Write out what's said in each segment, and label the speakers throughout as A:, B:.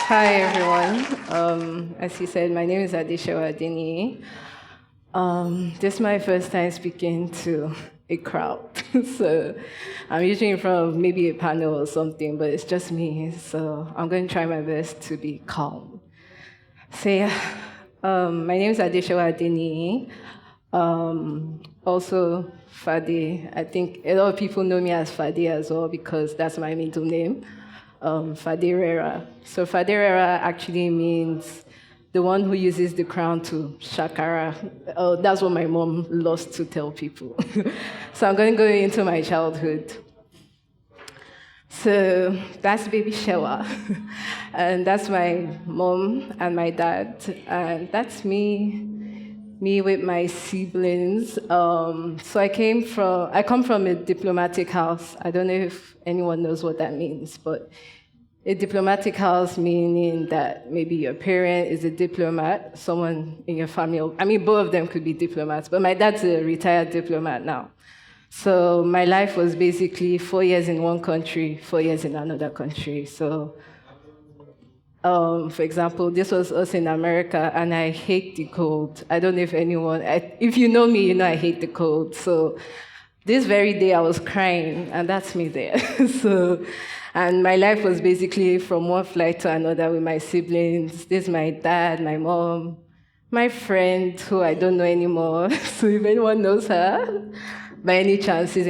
A: Hi, everyone. As he said, my name is Adesewa Adeniyi. This is my first time speaking to a crowd. So I'm usually in front of maybe a panel or something, but it's just me. So I'm going to try my best to be calm. So yeah, my name is Adesewa Adeniyi. Also, Fade. I think a lot of people know me as Fade as well because that's my middle name. Faderera. So Faderera actually means the one who uses the crown to shakara. Oh, that's what my mom loves to tell people. So I'm going to go into my childhood. So that's baby Shewa. And that's my mom and my dad. And that's me with my siblings. So I come from a diplomatic house. I don't know if anyone knows what that means, but a diplomatic house meaning that maybe your parent is a diplomat, someone in your family. I mean, both of them could be diplomats, but my dad's a retired diplomat now. So my life was basically 4 years in one country, 4 years in another country. So for example, this was us in America, and I hate the cold. I don't know if if you know me, you know I hate the cold. So this very day I was crying, and that's me there. And my life was basically from one flight to another with my siblings. This is my dad, my mom, my friend who I don't know anymore. So if anyone knows her, by any chance, she's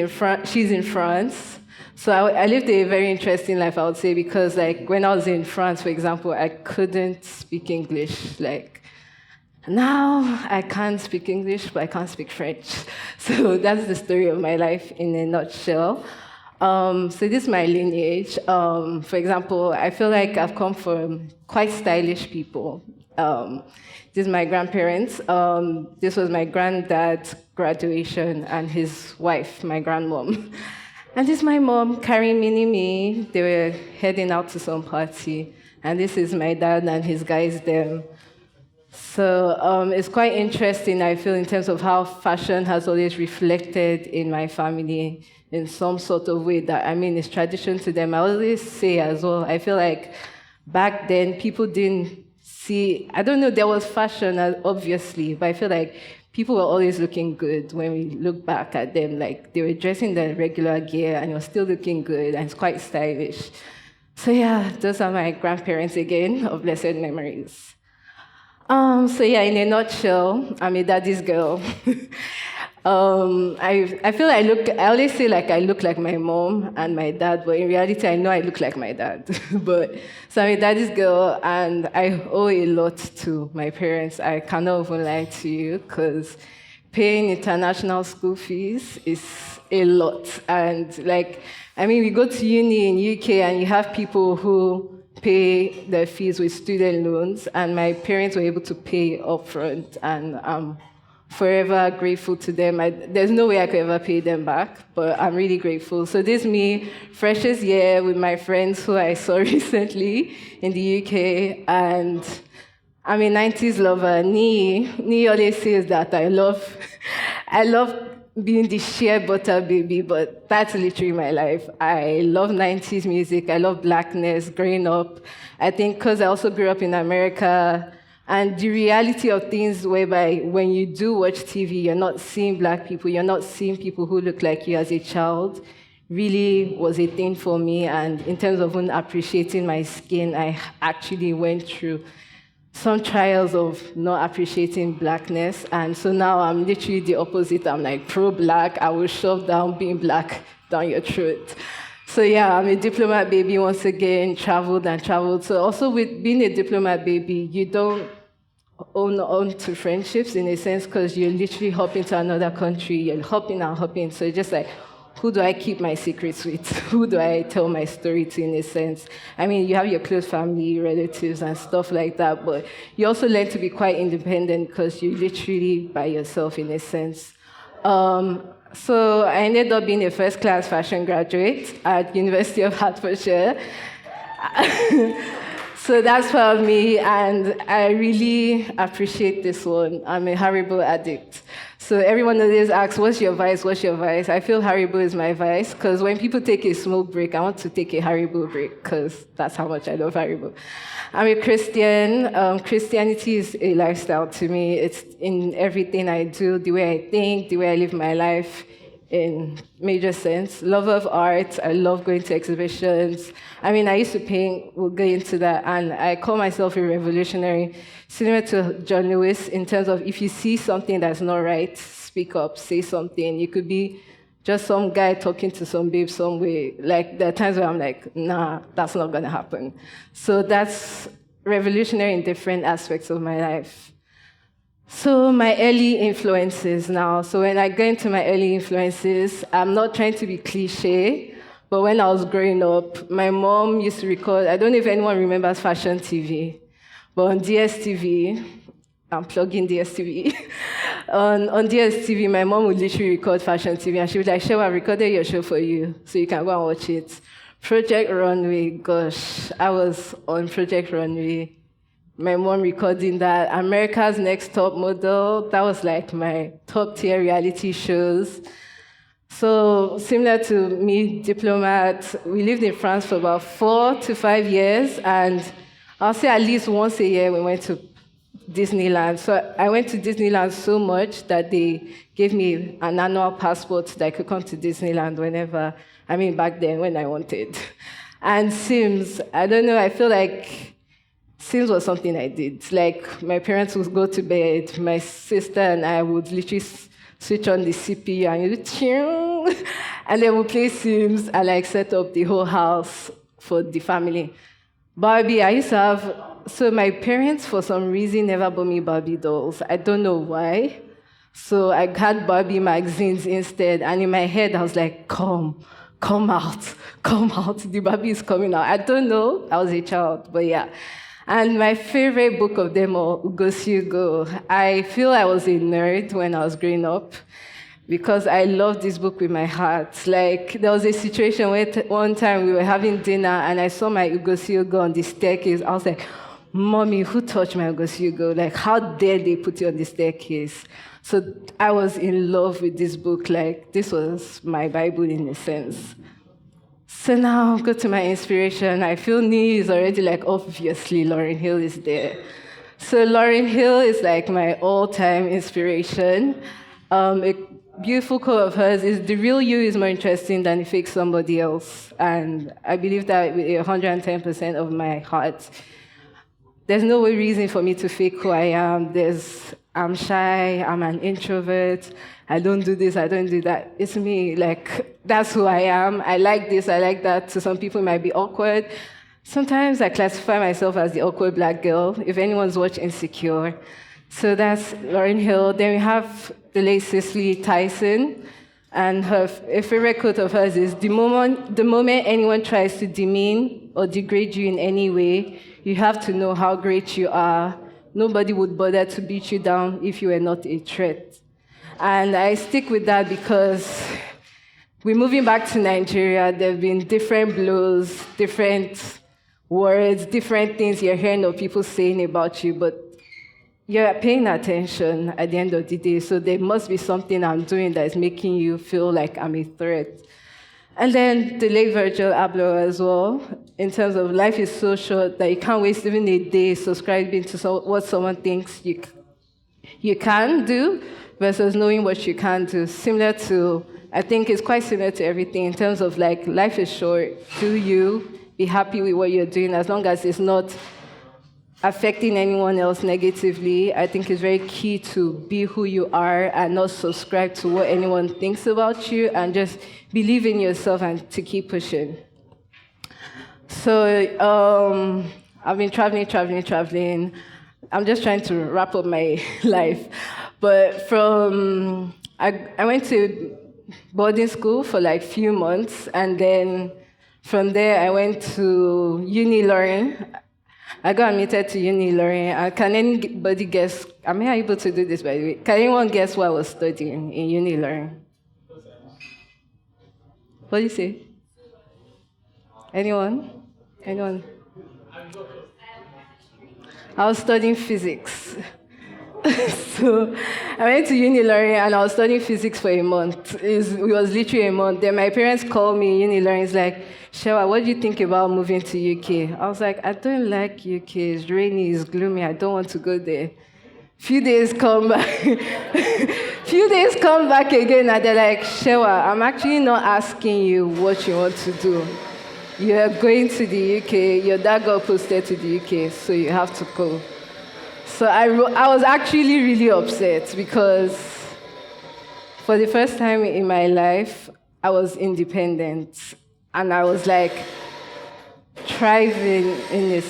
A: in France. So I lived a very interesting life, I would say, because like when I was in France, for example, I couldn't speak English. Like now I can't speak English, but I can't speak French. So that's the story of my life in a nutshell. So this is my lineage. For example, I feel like I've come from quite stylish people. This is my grandparents. This was my granddad's graduation and his wife, my grandmom. And this is my mom carrying me. They were heading out to some party. And this is my dad and his guys there. So it's quite interesting, I feel, in terms of how fashion has always reflected in my family in some sort of way that, I mean, it's tradition to them. I always say as well, I feel like back then people didn't see, I don't know, there was fashion, obviously, but I feel like people were always looking good when we look back at them. Like they were dressing the regular gear and it was still looking good and it's quite stylish. So yeah, those are my grandparents again, of blessed memories. So yeah, in a nutshell, I'm a daddy's girl. I feel I always say like I look like my mom and my dad, but in reality, I know I look like my dad. So I'm a daddy's girl, and I owe a lot to my parents. I cannot even lie to you, because paying international school fees is a lot. And like, I mean, we go to uni in UK, and you have people who pay their fees with student loans, and my parents were able to pay upfront, and I'm forever grateful to them. There's no way I could ever pay them back, but I'm really grateful. So this is me, freshest year with my friends who I saw recently in the UK, and I'm a 90s lover. Ni always says that I love being the sheer butter baby, but that's literally my life. I love 90s music. I love blackness growing up. I think because I also grew up in America, and the reality of things whereby when you do watch TV, you're not seeing black people, you're not seeing people who look like you as a child, really was a thing for me. And in terms of appreciating my skin, I actually went through some trials of not appreciating blackness. And so now I'm literally the opposite. I'm like pro-black. I will shove down being black down your throat. So yeah, I'm a diplomat baby once again, traveled and traveled. So also with being a diplomat baby, you don't own on to friendships in a sense, because you're literally hopping to another country, you're hopping and hopping. So it's just like, who do I keep my secrets with? Who do I tell my story to in a sense? I mean, you have your close family, relatives, and stuff like that, but you also learn to be quite independent because you're literally by yourself in a sense. So I ended up being a first-class fashion graduate at University of Hertfordshire. So that's part of me, and I really appreciate this one. I'm a Haribo addict. So everyone always asks, what's your vice? What's your vice? I feel Haribo is my vice, because when people take a smoke break, I want to take a Haribo break, because that's how much I love Haribo. I'm a Christian. Christianity is a lifestyle to me. It's in everything I do, the way I think, the way I live my life, in major sense. Love of art. I love going to exhibitions. I mean, I used to paint. We'll get into that. And I call myself a revolutionary, similar to John Lewis, in terms of if you see something that's not right, speak up, say something. You could be just some guy talking to some babe some way. Like, there are times where I'm like, nah, that's not going to happen. So that's revolutionary in different aspects of my life. So my early influences now. So when I go into my early influences, I'm not trying to be cliche, but when I was growing up, my mom used to record, I don't know if anyone remembers Fashion TV, but on DSTV, I'm plugging DSTV. on DSTV, my mom would literally record Fashion TV, and she would like, Shewa, I recorded your show for you, so you can go and watch it. Project Runway, gosh, I was on Project Runway. My mom recording that. America's Next Top Model, that was like my top tier reality shows. So similar to me, Diplomat, we lived in France for about 4 to 5 years, and I'll say at least once a year we went to Disneyland. So I went to Disneyland so much that they gave me an annual passport that I could come to Disneyland whenever, back then when I wanted. And Sims, I don't know, I feel like Sims was something I did. Like, my parents would go to bed, my sister and I would literally switch on the CPU and then we'd play Sims and like set up the whole house for the family. Barbie, I used to have, so my parents for some reason never bought me Barbie dolls. I don't know why. So I had Barbie magazines instead, and in my head I was like, come out, the Barbie is coming out. I don't know, I was a child, but yeah. And my favorite book of them all, Hugo. I feel I was a nerd when I was growing up because I loved this book with my heart. Like, there was a situation where one time we were having dinner and I saw my Hugo on the staircase. I was like, Mommy, who touched my Hugo? Like, how dare they put it on the staircase? So I was in love with this book. Like, this was my Bible in a sense. So now I'll go to my inspiration. I feel Nii is already like, obviously, Lauryn Hill is there. So Lauryn Hill is like my all-time inspiration. A beautiful quote of hers is, the real you is more interesting than the fake somebody else. And I believe that with 110% of my heart. There's no reason for me to fake who I am. I'm shy, I'm an introvert, I don't do this, I don't do that. It's me, like, that's who I am. I like this, I like that. To some people, it might be awkward. Sometimes I classify myself as the awkward black girl, if anyone's watched Insecure. So that's Lauryn Hill. Then we have the late Cicely Tyson, and a favorite quote of hers is, the moment anyone tries to demean or degrade you in any way, you have to know how great you are. Nobody would bother to beat you down if you were not a threat. And I stick with that because we're moving back to Nigeria. There have been different blows, different words, different things you're hearing of people saying about you, but you're paying attention at the end of the day. So there must be something I'm doing that is making you feel like I'm a threat. And then the late Virgil Abloh as well, in terms of life is so short that you can't waste even a day subscribing to what someone thinks you can do versus knowing what you can do. Similar to, I think it's quite similar to everything in terms of like, life is short, do you, be happy with what you're doing as long as it's not affecting anyone else negatively. I think it's very key to be who you are and not subscribe to what anyone thinks about you and just believe in yourself and to keep pushing. So I've been traveling. I'm just trying to wrap up my life. But I went to boarding school for like a few months, and then from there I went to Unruly. I got admitted to Unruly. Can anybody guess? Am I able to do this, by the way? Can anyone guess what I was studying in Unruly? What do you say? Anyone? I was studying physics. So I went to Unruly and I was studying physics for a month. It was literally a month. Then my parents called me in Unruly. It's like, Shewa, what do you think about moving to UK? I was like, I don't like UK. It's rainy, it's gloomy. I don't want to go there. Few days come back. Few days come back again and they're like, Shewa, I'm actually not asking you what you want to do. You're going to the UK. Your dad got posted to the UK, so you have to go. So I was actually really upset because for the first time in my life, I was independent. And I was like thriving in this,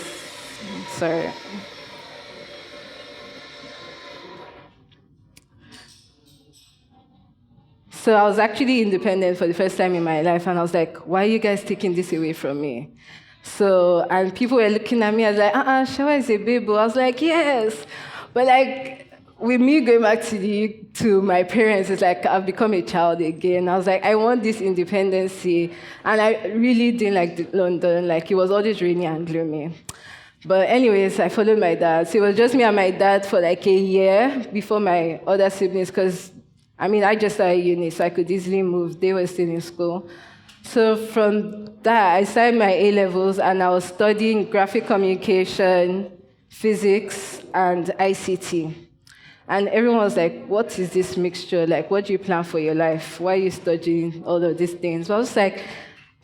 A: sorry. So I was actually independent for the first time in my life. And I was like, why are you guys taking this away from me? So, and people were looking at me, I was like, Shewa is a baby. I was like, yes. But like, with me going back to my parents, it's like I've become a child again. I was like, I want this independency. And I really didn't like London. Like, it was always rainy and gloomy. But anyways, I followed my dad. So it was just me and my dad for like a year before my other siblings, because, I just started uni, so I could easily move. They were still in school. So from that, I started my A-levels, and I was studying graphic communication, physics, and ICT. And everyone was like, what is this mixture? Like, what do you plan for your life? Why are you studying all of these things? So I was like,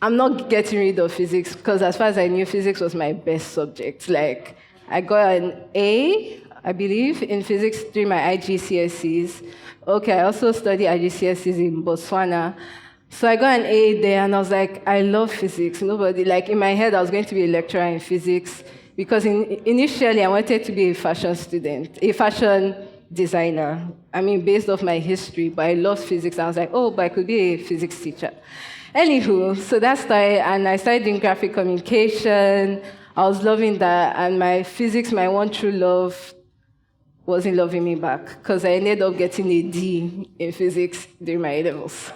A: I'm not getting rid of physics, because as far as I knew, physics was my best subject. Like, I got an A, I believe, in physics during my IGCSEs. Okay, I also studied IGCSEs in Botswana. So I got an A there, and I was like, I love physics. In my head, I was going to be a lecturer in physics, because initially I wanted to be a fashion student, a fashion designer. Based off my history, but I loved physics. I was like, but I could be a physics teacher. Anywho, so that started, and I started doing graphic communication. I was loving that, and my physics, my one true love, wasn't loving me back, because I ended up getting a D in physics during my A-levels.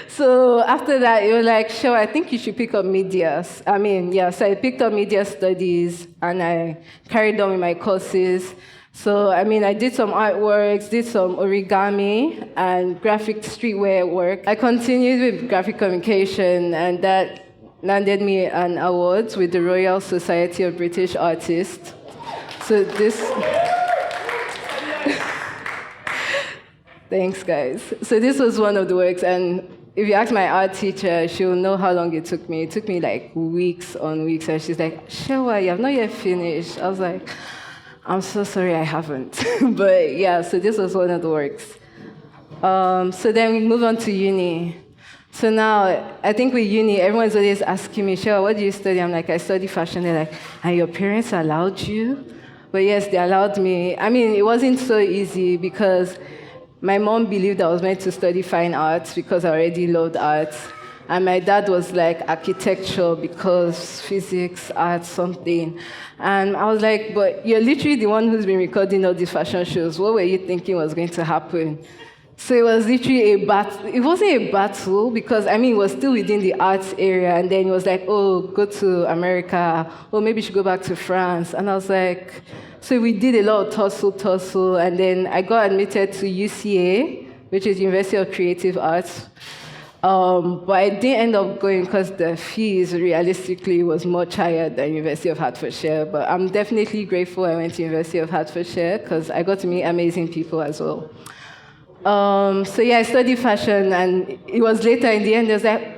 A: So after that, it was like, sure, I think you should pick up media. So I picked up media studies, and I carried on with my courses. So, I did some artworks, did some origami, and graphic streetwear work. I continued with graphic communication, and that landed me an award with the Royal Society of British Artists. So this... Thanks, guys. So this was one of the works, and if you ask my art teacher, she'll know how long it took me. It took me like weeks on weeks, and she's like, Shewa, you have not yet finished. I was like, I'm so sorry, I haven't. But yeah, so this was one of the works. So then we move on to uni. So now, I think with uni, everyone's always asking me, Shewa, what do you study? I'm like, I study fashion. They're like, and your parents allowed you? But yes, they allowed me. It wasn't so easy, because my mom believed I was meant to study fine arts because I already loved arts. And my dad was like architecture because physics, art, something. And I was like, but you're literally the one who's been recording all these fashion shows. What were you thinking was going to happen? So it was literally a battle. It wasn't a battle because, it was still within the arts area. And then it was like, go to America. Maybe you should go back to France. And I was like, so we did a lot of tussle. And then I got admitted to UCA, which is University of Creative Arts. But I didn't end up going because the fees realistically was much higher than University of Hertfordshire. But I'm definitely grateful I went to University of Hertfordshire because I got to meet amazing people as well. I studied fashion, and it was later in the end, it was like,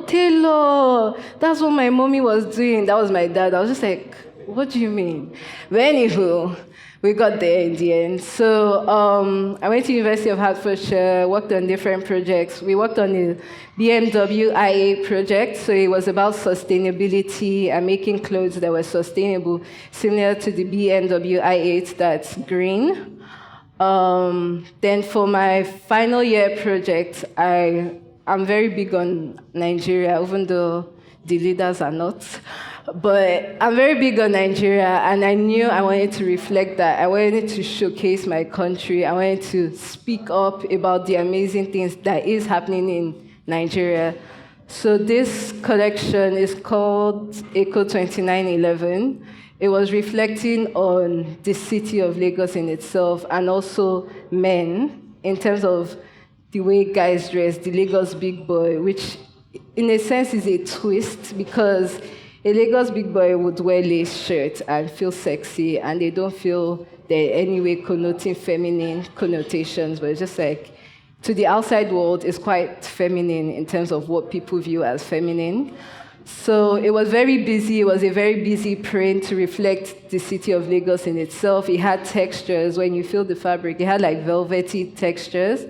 A: tailor, that's what my mommy was doing. That was my dad. I was just like, what do you mean? But anywho, we got there in the end. So I went to University of Hertfordshire, worked on different projects. We worked on the BMW IA project, so it was about sustainability and making clothes that were sustainable, similar to the BMW i8 that's green. Then for my final year project, I'm very big on Nigeria, even though the leaders are not. But I'm very big on Nigeria, and I knew I wanted to reflect that. I wanted to showcase my country. I wanted to speak up about the amazing things that is happening in Nigeria. So this collection is called Echo 2911. It was reflecting on the city of Lagos in itself and also men in terms of the way guys dress, the Lagos big boy, which in a sense is a twist because a Lagos big boy would wear lace shirts and feel sexy, and they don't feel they're anyway connoting feminine connotations, but it's just like to the outside world, it's quite feminine in terms of what people view as feminine. So it was very busy. It was a very busy print to reflect the city of Lagos in itself. It had textures. When you feel the fabric, it had like velvety textures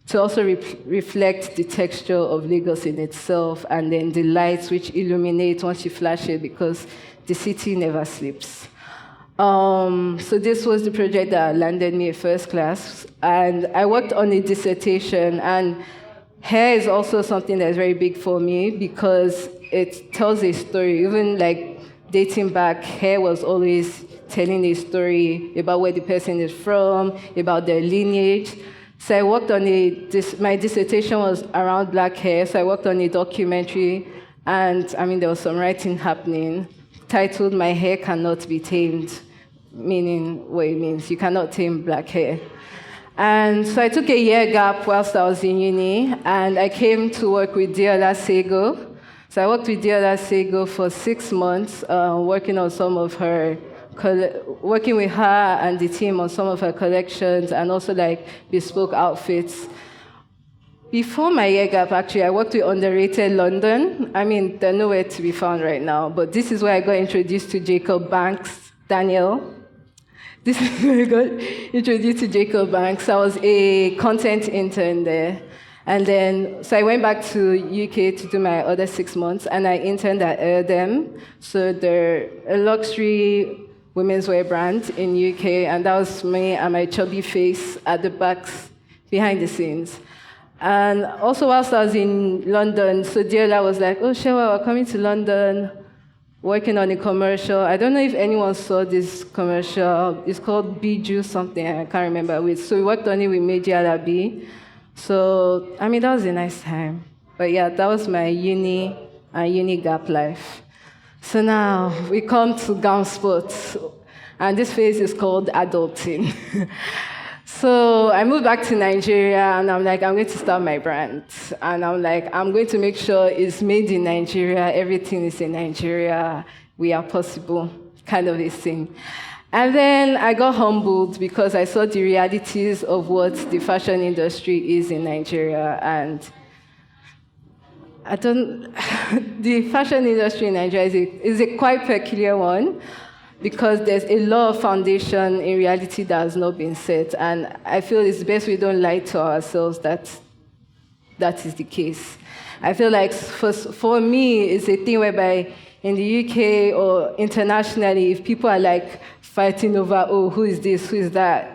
A: to also reflect the texture of Lagos in itself, and then the lights which illuminate once you flash it because the city never sleeps. So this was the project that landed me at first class, and I worked on a dissertation, and hair is also something that's very big for me because it tells a story. Even like dating back, hair was always telling a story about where the person is from, about their lineage. So I worked on my dissertation was around black hair, so I worked on a documentary, and there was some writing happening, titled My Hair Cannot Be Tamed, meaning what it means. You cannot tame black hair. And so I took a year gap whilst I was in uni, and I came to work with Adesewa. So I worked with Adesewa for 6 months, working with her and the team on some of her collections and also like bespoke outfits. Before my year gap, actually, I worked with Underrated London. They're nowhere to be found right now, but this is where I got introduced to Jacob Banks, Daniel. This is where I got introduced to Jacob Banks. I was a content intern there. And then, so I went back to UK to do my other 6 months, and I interned at Erdem. So they're a luxury women's wear brand in UK, and that was me and my chubby face at the backs, behind the scenes. And also whilst I was in London, so Diola was like, oh, Shewa, we're coming to London, working on a commercial. I don't know if anyone saw this commercial. It's called Biju something, I can't remember. So we worked on it with Meji Alabi. So, that was a nice time. But yeah, that was my uni and uni gap life. So now we come to gown sports, and this phase is called adulting. So I moved back to Nigeria, and I'm like, I'm going to start my brand. And I'm like, I'm going to make sure it's made in Nigeria, everything is in Nigeria, we are possible, kind of a thing. And then I got humbled because I saw the realities of what the fashion industry is in Nigeria, and the fashion industry in Nigeria is a quite peculiar one because there's a lot of foundation in reality that has not been set, and I feel it's best we don't lie to ourselves that is the case. I feel like for me, it's a thing whereby in the UK or internationally, if people are like fighting over, oh, who is this, who is that,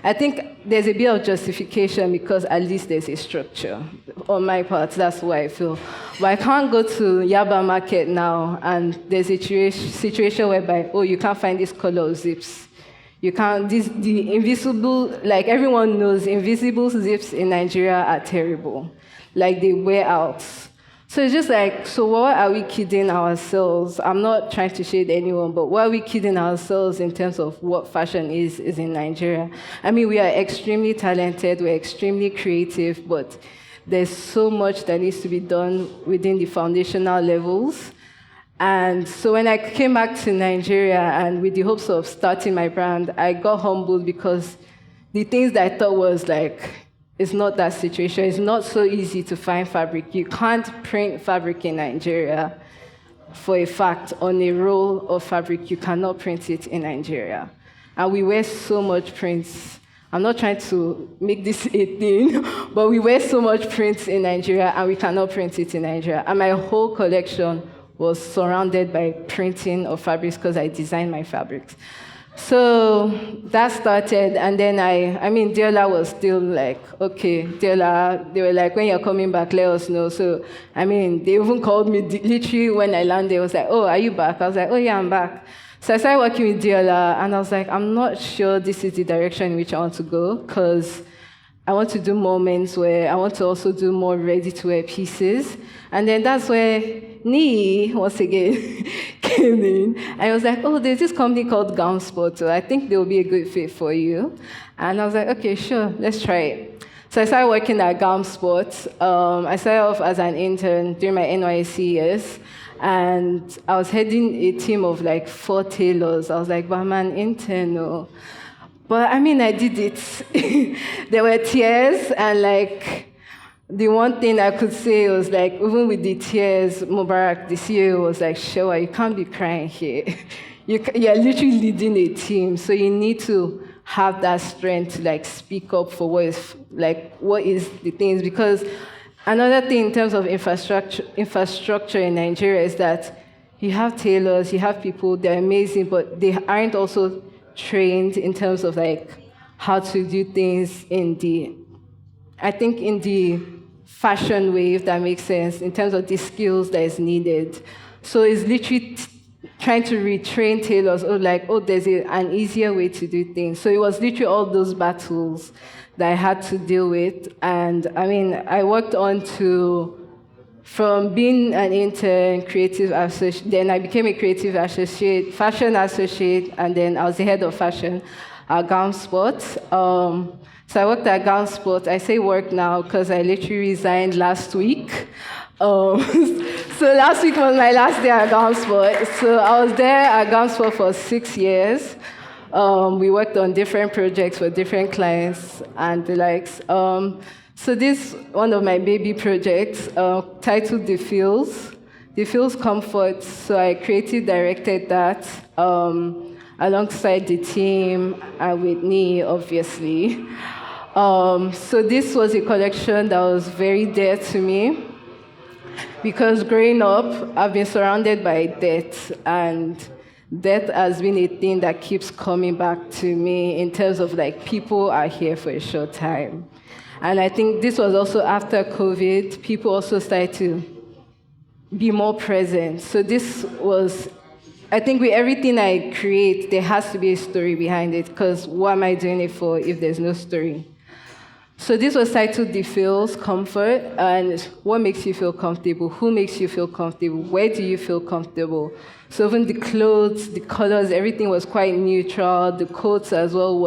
A: I think there's a bit of justification because at least there's a structure. On my part, that's what I feel. But I can't go to Yaba Market now and there's a situation whereby, oh, you can't find this color of zips. You can't, the invisible, like everyone knows, invisible zips in Nigeria are terrible. Like they wear out. So it's just like, so what are we kidding ourselves? I'm not trying to shade anyone, but what are we kidding ourselves in terms of what fashion is in Nigeria? We are extremely talented, we're extremely creative, but there's so much that needs to be done within the foundational levels. And so when I came back to Nigeria and with the hopes of starting my brand, I got humbled because the things that I thought was like, it's not that situation. It's not so easy to find fabric. You can't print fabric in Nigeria for a fact on a roll of fabric. You cannot print it in Nigeria. And we wear so much prints. I'm not trying to make this a thing, but we wear so much prints in Nigeria and we cannot print it in Nigeria. And my whole collection was surrounded by printing of fabrics because I designed my fabrics. So that started, and then Diola was still like, okay, Diola, they were like, when you're coming back, let us know. So, they even called me literally when I landed. They was like, oh, are you back? I was like, oh, yeah, I'm back. So I started working with Diola, and I was like, I'm not sure this is the direction in which I want to go, because I want to do more menswear. I want to also do more ready-to-wear pieces. And then that's where Nii, once again, came in. I was like, oh, there's this company called Gown Sport, so I think they'll be a good fit for you. And I was like, okay, sure, let's try it. So I started working at Gown Sport. I started off as an intern during my NYSC years. And I was heading a team of like 4 tailors. I was like, but I'm an intern, no. But I mean, I did it. There were tears, and like, the one thing I could say was like, even with the tears, Mubarak, the CEO, was like, Shewa, you can't be crying here. You're literally leading a team, so you need to have that strength to like speak up for what is the things. Because another thing in terms of infrastructure in Nigeria is that you have tailors, you have people, they're amazing, but they aren't also trained in terms of like how to do things in the fashion way, if that makes sense, in terms of the skills that is needed. So it's literally trying to retrain tailors, there's an easier way to do things. So it was literally all those battles that I had to deal with. And I mean, I worked on from being an intern, creative associate, then I became a creative associate, fashion associate, and then I was the head of fashion at Gown Sport. So I worked at Gown Sport. I say work now because I literally resigned last week. So last week was my last day at Gown Sport. So I was there at Gown Sport for 6 years. We worked on different projects for different clients and the likes. So this one of my baby projects, titled The Feels Comfort. So I creative directed that alongside the team and with Nii, obviously. So this was a collection that was very dear to me because growing up, I've been surrounded by death, and death has been a thing that keeps coming back to me in terms of like people are here for a short time. And I think this was also after COVID, people also started to be more present. So this was, I think with everything I create, there has to be a story behind it, because what am I doing it for if there's no story? So this was titled The Feels Comfort, and what makes you feel comfortable? Who makes you feel comfortable? Where do you feel comfortable? So even the clothes, the colors, everything was quite neutral. The coats as well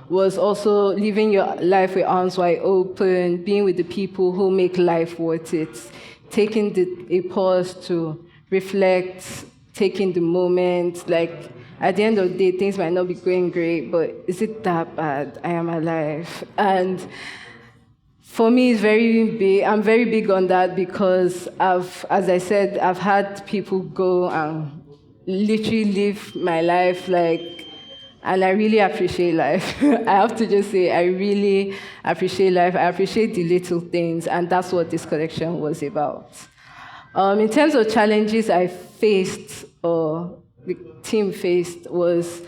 A: was also living your life with arms wide open, being with the people who make life worth it, taking a pause to reflect, taking the moment. Like, at the end of the day, things might not be going great, but is it that bad? I am alive. And for me, it's very big. I'm very big on that because as I said, I've had people go and literally live my life and I really appreciate life. I have to just say, I really appreciate life. I appreciate the little things, and that's what this collection was about. In terms of challenges I faced, or the team faced, was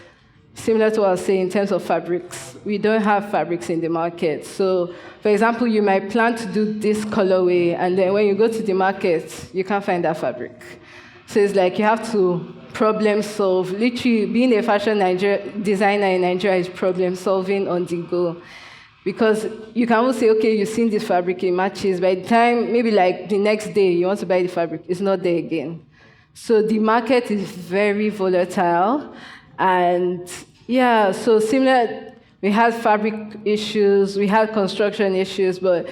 A: similar to what I was saying in terms of fabrics. We don't have fabrics in the market. So, for example, you might plan to do this colorway, and then when you go to the market, you can't find that fabric. So it's like you have to problem solve. Literally, being a fashion designer in Nigeria is problem solving on the go. Because you can always say, okay, you've seen this fabric, it matches. By the time, maybe like the next day, you want to buy the fabric, it's not there again. So the market is very volatile. And yeah, so similar, we had fabric issues, we had construction issues, but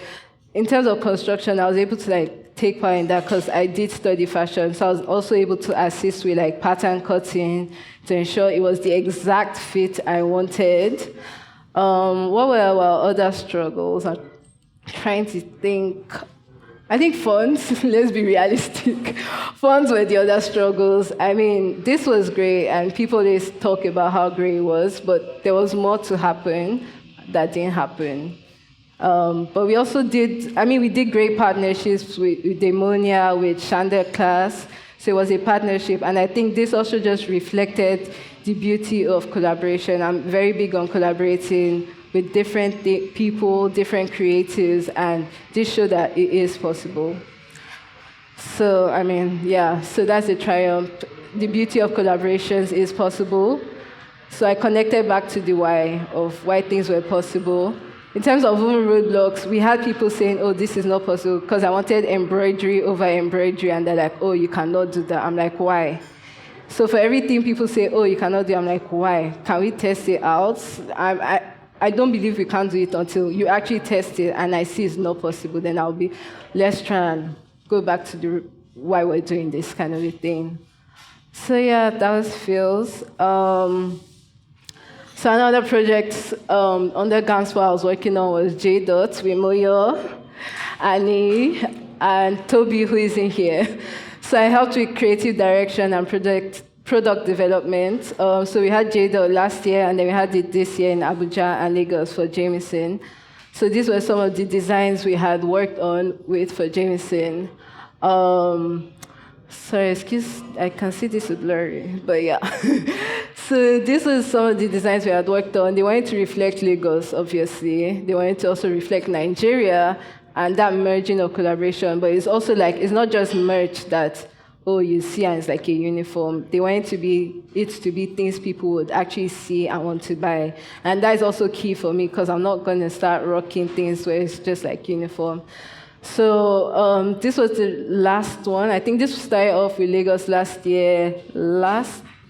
A: in terms of construction, I was able to take part in that because I did study fashion. So I was also able to assist with pattern cutting to ensure it was the exact fit I wanted. What were our other struggles? I'm trying to think. I think funds, let's be realistic. Funds were the other struggles. I mean, this was great, and people always talk about how great it was, but there was more to happen that didn't happen. But we also we did great partnerships with Demonia, with Chandler Class, so it was a partnership, and I think this also just reflected the beauty of collaboration. I'm very big on collaborating with different people, different creatives, and this showed that it is possible. So, so that's a triumph. The beauty of collaborations is possible. So I connected back to the why of why things were possible. in terms of even roadblocks, we had people saying, oh, this is not possible, because I wanted embroidery over embroidery, and they're like, oh, you cannot do that. I'm like, why? So for everything people say, oh, you cannot do it, I'm like, why? Can we test it out? I don't believe we can't do it until you actually test it, and I see it's not possible. Then I'll be, let's try and go back to why we're doing this kind of a thing. So yeah, that was Phil's. So another project under Ganspo I was working on was J. Dot with Moyo, Annie, and Toby, who is in here. So I helped with creative direction and product development. So we had J. Dot last year, and then we had it this year in Abuja and Lagos for Jameson. So these were some of the designs we had worked on with for Jameson. Sorry, excuse, I can see this is blurry, but yeah. So this was some of the designs we had worked on. They wanted to reflect Lagos, obviously. They wanted to also reflect Nigeria and that merging of collaboration. But it's also like, it's not just merch that, oh, you see and it's like a uniform. They wanted it to be things people would actually see and want to buy. And that is also key for me, because I'm not going to start rocking things where it's just like uniform. So this was the last one. I think this started off with Lagos last year.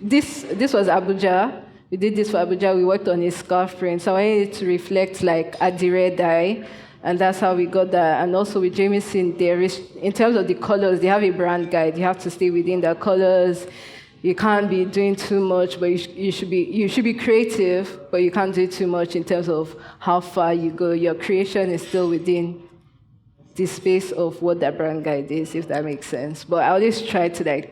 A: This was Abuja. We did this for Abuja. We worked on a scarf print. So I wanted it to reflect like Adire dye, and that's how we got that. And also with Jameson, in terms of the colors, they have a brand guide. You have to stay within the colors. You can't be doing too much, but you should be creative, but you can't do too much in terms of how far you go. Your creation is still within the space of what that brand guide is, if that makes sense. But I always try to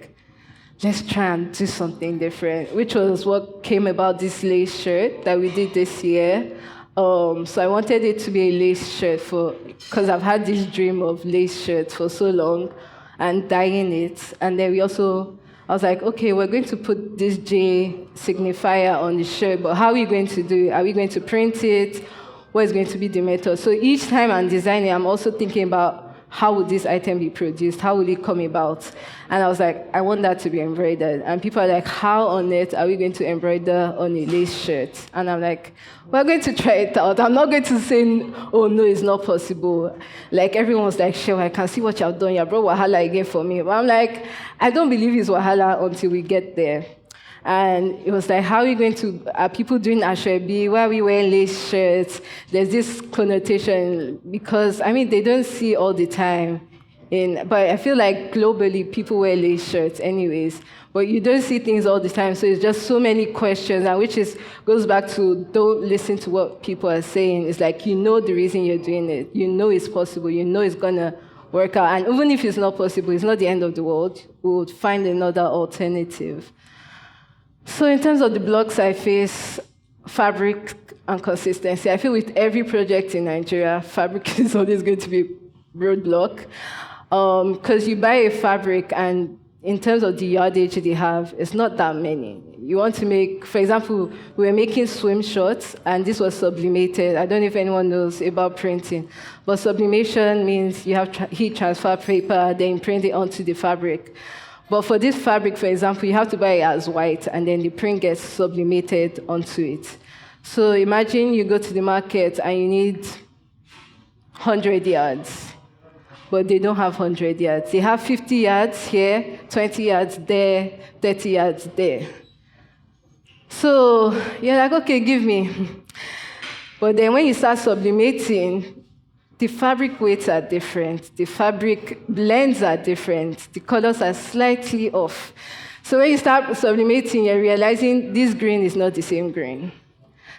A: let's try and do something different, which was what came about this lace shirt that we did this year. So I wanted it to be a lace shirt because I've had this dream of lace shirts for so long and dyeing it. And then I was like, okay, we're going to put this J signifier on the shirt, but how are we going to do it? Are we going to print it? What is going to be the method? So each time I'm designing, I'm also thinking about how would this item be produced? How would it come about? And I was like, I want that to be embroidered. And people are like, how on earth are we going to embroider on a lace shirt? And I'm like, we're going to try it out. I'm not going to say, oh, no, it's not possible. Like, everyone's like, sure, I can see what you've done. You brought Wahala again for me. But I'm like, I don't believe it's Wahala until we get there. And it was like, are people doing Ashwebi? Why are we wearing lace shirts? There's this connotation, because, they don't see all the time. But I feel like globally, people wear lace shirts anyways. But you don't see things all the time, so it's just so many questions, and goes back to don't listen to what people are saying. It's like, you know the reason you're doing it. You know it's possible. You know it's going to work out. And even if it's not possible, it's not the end of the world. We'll find another alternative. So in terms of the blocks I face, fabric and consistency. I feel with every project in Nigeria, fabric is always going to be a roadblock. Because you buy a fabric, and in terms of the yardage they have, it's not that many. You want to make, for example, we were making swim shorts, and this was sublimated. I don't know if anyone knows about printing, but sublimation means you have heat transfer paper, then print it onto the fabric. But for this fabric, for example, you have to buy it as white, and then the print gets sublimated onto it. So imagine you go to the market and you need 100 yards, but they don't have 100 yards. They have 50 yards here, 20 yards there, 30 yards there. So you're like, okay, give me. But then when you start sublimating, the fabric weights are different. The fabric blends are different. The colors are slightly off. So when you start sublimating, you're realizing this green is not the same green.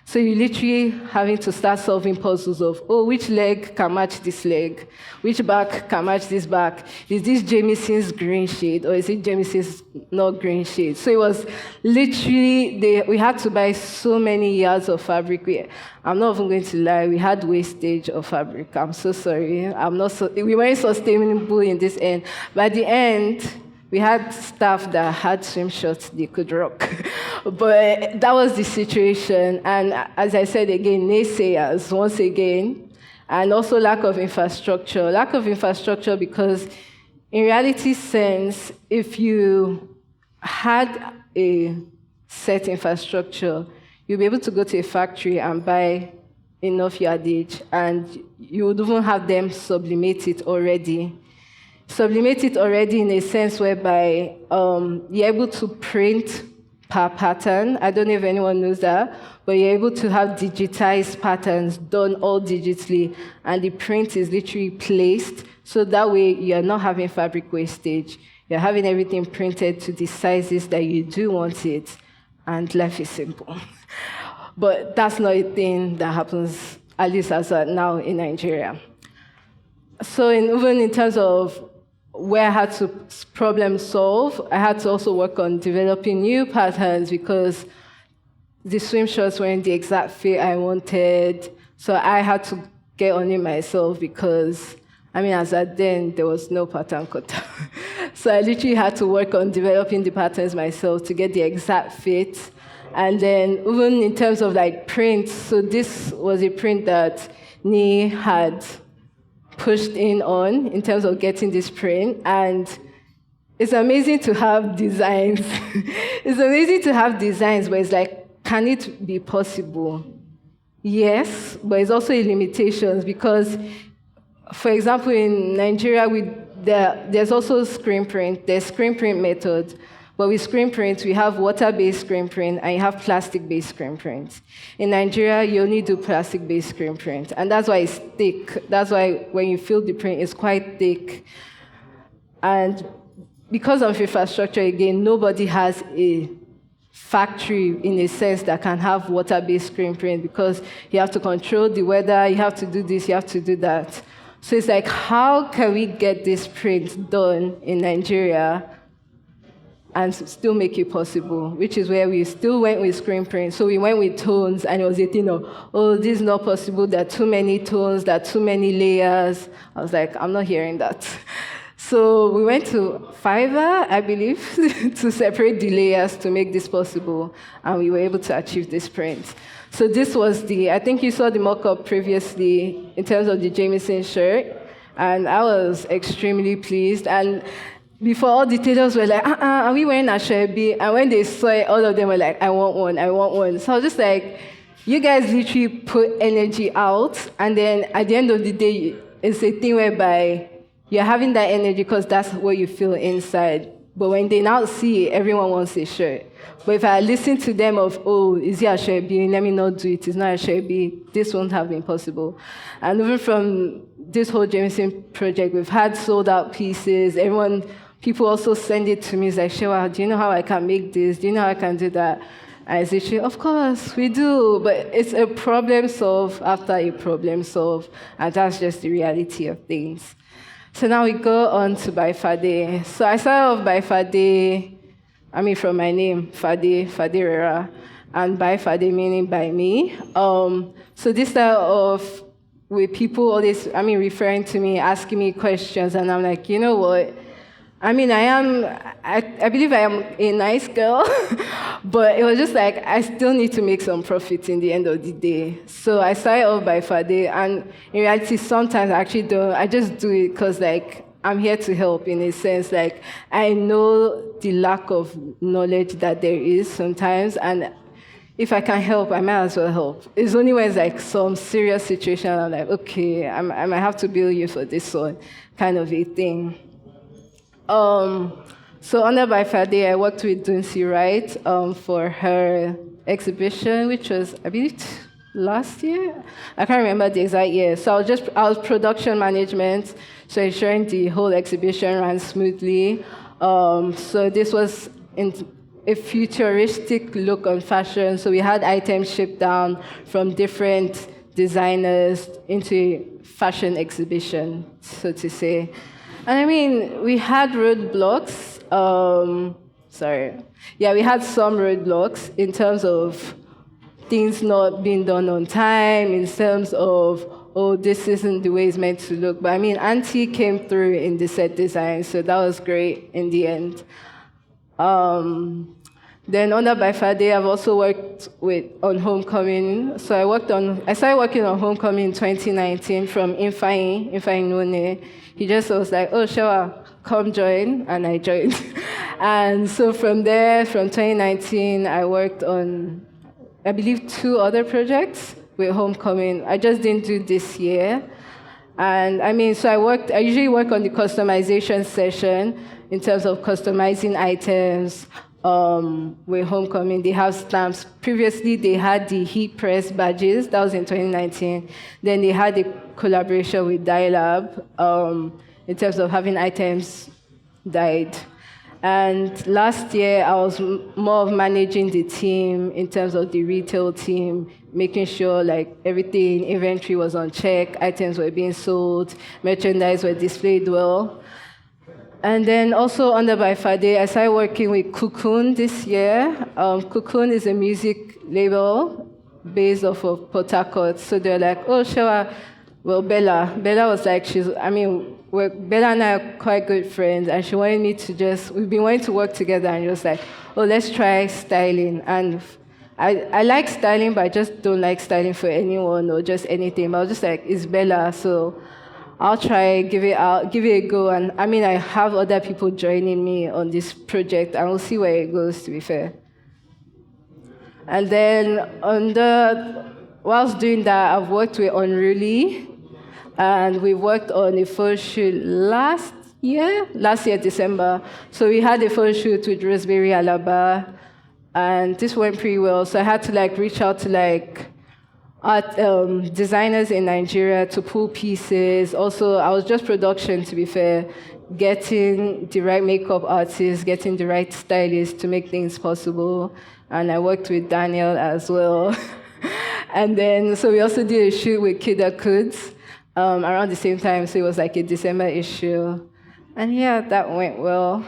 A: So you're literally having to start solving puzzles of, oh, which leg can match this leg? Which back can match this back? Is this Jameson's green shade, or is it Jameson's not green shade? So it was literally, we had to buy so many yards of fabric. I'm not even going to lie, we had wastage of fabric. I'm so sorry. We weren't sustainable in this end. But at the end, we had staff that had swim shorts they could rock. But that was the situation. And as I said again, naysayers, once again, and also lack of infrastructure. Lack of infrastructure because in reality sense, if you had a set infrastructure, you'll be able to go to a factory and buy enough yardage, and you would even have them sublimate it already. Sublimate it already in a sense whereby you're able to print per pattern. I don't know if anyone knows that, but you're able to have digitized patterns done all digitally, and the print is literally placed, so that way you're not having fabric wastage. You're having everything printed to the sizes that you do want it, and life is simple. But that's not a thing that happens, at least as of now, in Nigeria. So even in terms of where I had to problem solve, I had to also work on developing new patterns because the swim shorts weren't the exact fit I wanted. So I had to get on it myself because, as at then, there was no pattern cutter. So I literally had to work on developing the patterns myself to get the exact fit. And then even in terms of prints, so this was a print that Ni had pushed in terms of getting this print, and it's amazing to have designs. It's amazing to have designs, but it's can it be possible? Yes, but it's also limitations because, for example, in Nigeria, there's also screen print. There's screen print method. But with screen print, we have water-based screen print and you have plastic-based screen print. In Nigeria, you only do plastic-based screen print, and that's why it's thick. That's why when you feel the print, it's quite thick. And because of infrastructure, again, nobody has a factory in a sense that can have water-based screen print because you have to control the weather, you have to do this, you have to do that. So it's how can we get this print done in Nigeria and still make it possible, which is where we still went with screen print. So we went with tones, and it was a thing of, this is not possible, there are too many tones, there are too many layers. I was I'm not hearing that. So we went to Fiverr, I believe, to separate the layers to make this possible, and we were able to achieve this print. So this was I think you saw the mock-up previously in terms of the Jameson shirt, and I was extremely pleased. And before, all the tailors were are we wearing a shabby? And when they saw it, all of them were I want one, I want one. So I was just you guys literally put energy out, and then at the end of the day, it's a thing whereby you're having that energy because that's what you feel inside. But when they now see it, everyone wants a shirt. But if I listen to them is it a shabby? Let me not do it. It's not a shabby. This won't have been possible. And even from this whole Jameson project, we've had sold out pieces. People also send it to me. It's Shewa, do you know how I can make this? Do you know how I can do that? And I say, of course, we do. But it's a problem solved after a problem solved. And that's just the reality of things. So now we go on to by Fade. So I started off by Fade, from my name, Fade, Faderera, and by Fade meaning by me. So this style of with people always, referring to me, asking me questions, and I'm you know what? I believe I am a nice girl, but it was just I still need to make some profit in the end of the day. So I started off by Fade, and in reality, sometimes I actually don't. I just do it because I'm here to help in a sense. I know the lack of knowledge that there is sometimes, and if I can help, I might as well help. It's only when it's some serious situation, I'm okay, I might have to bill you for this one, kind of a thing. So under by Fade, I worked with Dunsi Wright for her exhibition, which was, I believe, last year? I can't remember the exact year. So I was production management, so ensuring the whole exhibition ran smoothly. So this was in a futuristic look on fashion. So we had items shipped down from different designers into a fashion exhibition, so to say. And we had roadblocks. We had some roadblocks in terms of things not being done on time, in terms of, this isn't the way it's meant to look. But Auntie came through in the set design, so that was great in the end. Then under by Fade, I've also worked on Homecoming. So I started working on Homecoming in 2019 from Ifeanyi Nune. He just was Shewa, come join, and I joined. And so from there, from 2019, I worked on, I believe, 2 other projects. with homecoming. I just didn't do this year. And so I usually work on the customization session in terms of customizing items with homecoming. They have stamps. Previously, they had the heat press badges. That was in 2019. Then they had a collaboration with Dye Lab in terms of having items dyed. And last year, I was more of managing the team in terms of the retail team, making sure like everything, inventory was on check, items were being sold, merchandise were displayed well. And then also under by Fade, I started working with Cocoon this year. Cocoon is a music label based off of Port Harcourt. So they're like, oh, sure. Well, Bella was like, Bella and I are quite good friends, and she wanted me to we've been wanting to work together, and she was like, oh, let's try styling. And I like styling, but I just don't like styling for anyone or just anything. But I was just like, it's Bella, so I'll try, give it a go. And I have other people joining me on this project, and we'll see where it goes, to be fair. And then whilst doing that, I've worked with Unruly. And we worked on a photo shoot last year, December. So we had a photo shoot with Rosemary Alaba, and this went pretty well. So I had to reach out to art designers in Nigeria to pull pieces. Also, I was just production, to be fair, getting the right makeup artists, getting the right stylists to make things possible. And I worked with Daniel as well. And then, so we also did a shoot with Kida Kuds. Around the same time, so it was like a December issue. And yeah, that went well.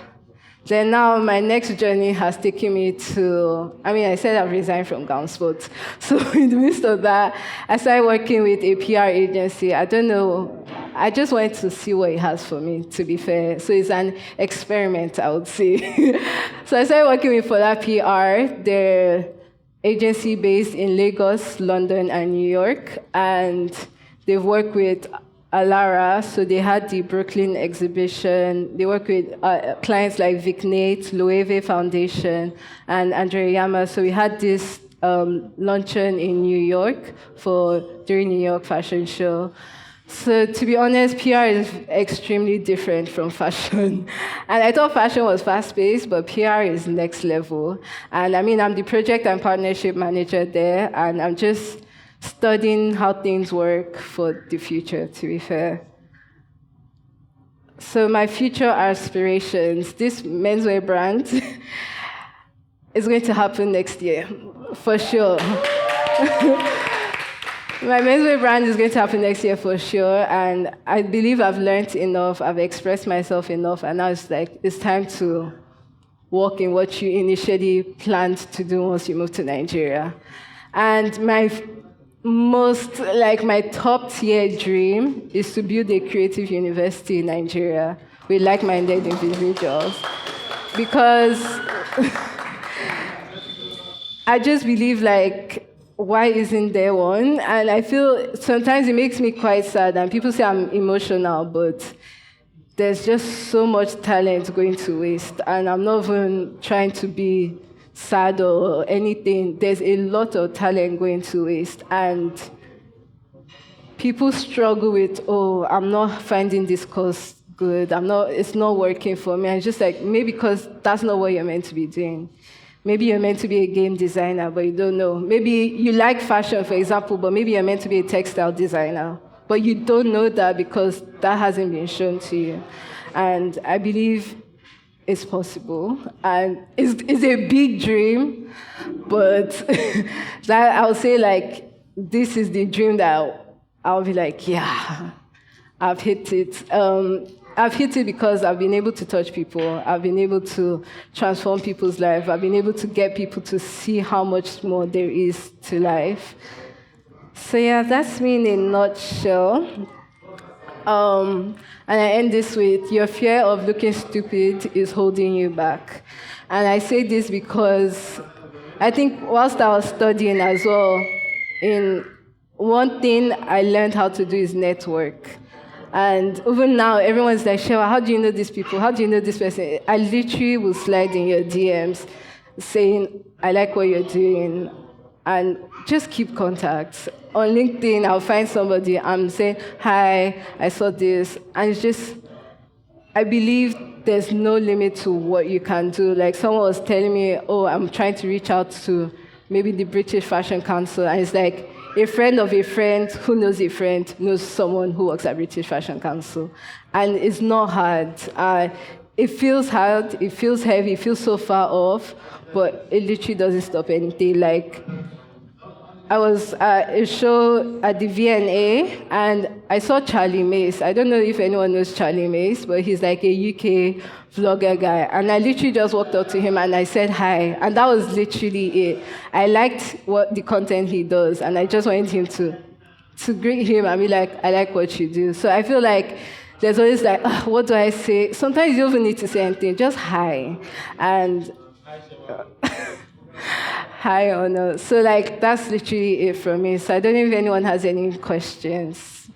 A: Then now my next journey has taken me to, I said I've resigned from Gownspot. So in the midst of that, I started working with a PR agency. I don't know, I just wanted to see what it has for me, to be fair. So it's an experiment, I would say. So I started working with Fola PR. They're agency based in Lagos, London, and New York. And they've worked with Alara, so they had the Brooklyn exhibition. They work with clients like Vic Nate, Loewe Foundation, and Andrea Yama. So we had this luncheon in New York during New York Fashion Show. So to be honest, PR is extremely different from fashion. And I thought fashion was fast-paced, but PR is next level. And I'm the project and partnership manager there, and I'm just studying how things work for the future, to be fair. So my future aspirations, this menswear brand is going to happen next year, for sure. My menswear brand is going to happen next year, for sure, and I believe I've learned enough, I've expressed myself enough, and now it's time to walk in what you initially planned to do once you moved to Nigeria. And my top tier dream is to build a creative university in Nigeria with like-minded individuals. Because I just believe why isn't there one? And I feel sometimes it makes me quite sad, and people say I'm emotional, but there's just so much talent going to waste. And I'm not even trying to be sad or anything. There's a lot of talent going to waste, and people struggle with, I'm not finding this course good, it's not working for me. And it's just maybe because that's not what you're meant to be doing. Maybe you're meant to be a game designer, but you don't know. Maybe you like fashion, for example, but maybe you're meant to be a textile designer, but you don't know that because that hasn't been shown to you. And I believe it's possible, and it's a big dream, but that I'll say this is the dream that I'll be yeah, I've hit it. I've hit it because I've been able to touch people. I've been able to transform people's lives. I've been able to get people to see how much more there is to life. So yeah, that's me in a nutshell. And I end this with, your fear of looking stupid is holding you back. And I say this because I think whilst I was studying as well, one thing I learned how to do is network. And even now, everyone's like, Shewa, how do you know these people? How do you know this person? I literally will slide in your DMs saying, I like what you're doing. and just keep contact. On LinkedIn, I'll find somebody, I'm saying, hi, I saw this, and it's just, I believe there's no limit to what you can do. Like someone was telling me, oh, I'm trying to reach out to maybe the British Fashion Council, and it's like a friend of a friend who knows a friend knows someone who works at British Fashion Council. And it's not hard. It feels hard, it feels heavy, it feels so far off, but it literally doesn't stop anything. Like, I was at a show at the VNA, and I saw Charlie Mace. I don't know if anyone knows Charlie Mace, but he's like a UK vlogger guy. And I literally just walked up to him and I said hi. And that was literally it. I liked what the content he does, and I just wanted him to greet him and be like, I like what you do. So I feel like there's always like, what do I say? Sometimes you don't even need to say anything, just hi. And hi, Honor. So, like, that's literally it from me. So, I don't know if anyone has any questions.